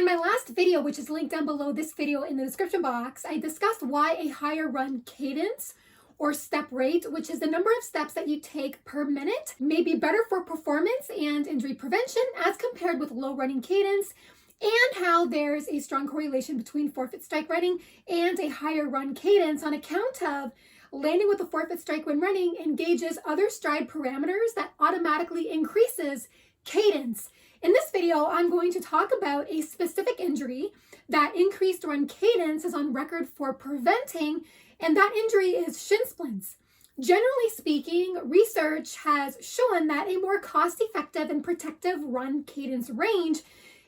my last video, which is linked down below this video in the description box, I discussed why a higher run cadence or step rate, which is the number of steps that you take per minute, may be better for performance and injury prevention as compared with low running cadence, and how there's a strong correlation between forefoot strike running and a higher run cadence on account of landing with a forefoot strike when running engages other stride parameters that automatically increases cadence. In this video, I'm going to talk about a specific injury that increased run cadence is on record for preventing, and that injury is shin splints. Generally speaking, research has shown that a more cost-effective and protective run cadence range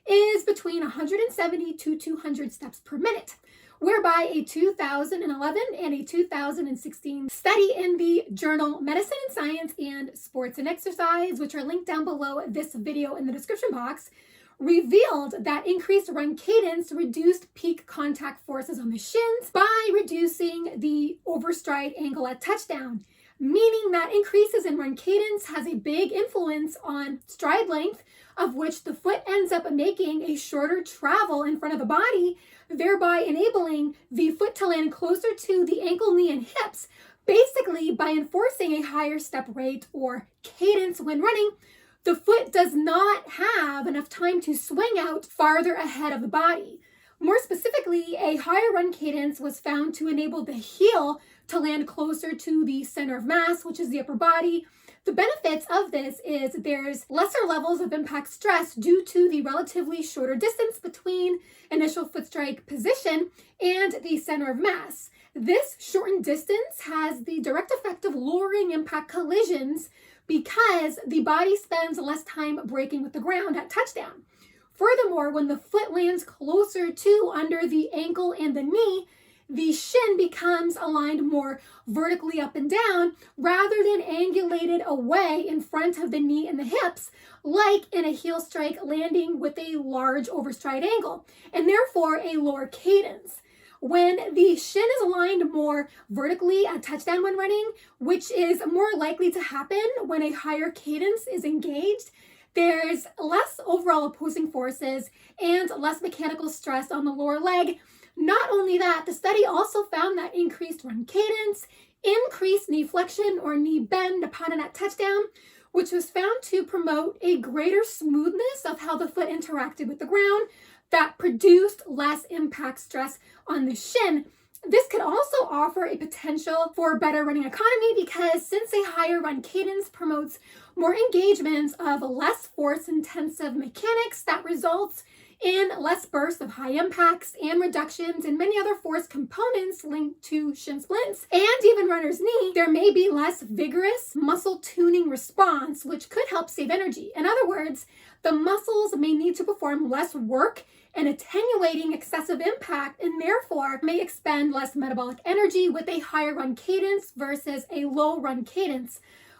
is between 170 to 200 steps per minute, whereby a 2011 and a 2016 study in the journal Medicine and Science and Sports and Exercise, which are linked down below this video in the description box, revealed that increased run cadence reduced peak contact forces on the shins by reducing the overstride angle at touchdown, meaning that increases in run cadence has a big influence on stride length, of which the foot ends up making a shorter travel in front of the body, thereby enabling the foot to land closer to the ankle, knee, and hips. Basically, by enforcing a higher step rate or cadence when running, the foot does not have enough time to swing out farther ahead of the body. More specifically, a higher run cadence was found to enable the heel to land closer to the center of mass, which is the upper body. The benefits of this is there's lesser levels of impact stress due to the relatively shorter distance between initial foot strike position and the center of mass. This shortened distance has the direct effect of lowering impact collisions because the body spends less time braking with the ground at touchdown. Furthermore, when the foot lands closer to under the ankle and the knee, the shin becomes aligned more vertically up and down rather than angulated away in front of the knee and the hips, like in a heel strike landing with a large overstride angle, and therefore a lower cadence. When the shin is aligned more vertically at touchdown when running, which is more likely to happen when a higher cadence is engaged, there's less overall opposing forces and less mechanical stress on the lower leg. Not only that, the study also found that increased run cadence, increased knee flexion or knee bend upon and at touchdown, which was found to promote a greater smoothness of how the foot interacted with the ground that produced less impact stress on the shin. This could also offer a potential for better running economy because since a higher run cadence promotes more engagements of less force-intensive mechanics that results in less bursts of high impacts and reductions in many other force components linked to shin splints and even runner's knee, there may be less vigorous muscle tuning response, which could help save energy. In other words, the muscles may need to perform less work and attenuating excessive impact and therefore may expend less metabolic energy with a higher run cadence versus a low run cadence.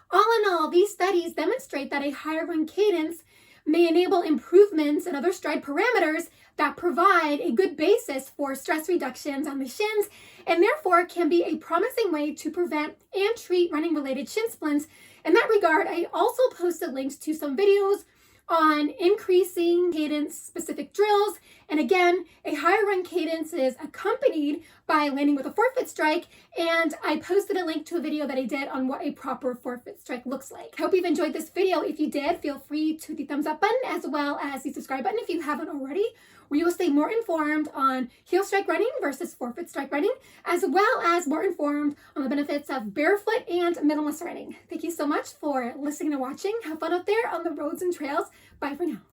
All in all, these studies demonstrate that a higher run cadence may enable improvements in other stride parameters that provide a good basis for stress reductions on the shins and therefore can be a promising way to prevent and treat running related shin splints. In that regard, I also posted links to some videos on increasing cadence specific drills. And again, a higher run cadence is accompanied by landing with a forefoot strike. And I posted a link to a video that I did on what a proper forefoot strike looks like. Hope you've enjoyed this video. If you did, feel free to hit the thumbs up button as well as the subscribe button if you haven't already, where you will stay more informed on heel strike running versus forefoot strike running, as well as more informed on the benefits of barefoot and middleless running. Thank you so much for listening and watching. Have fun out there on the roads and trails. Bye for now.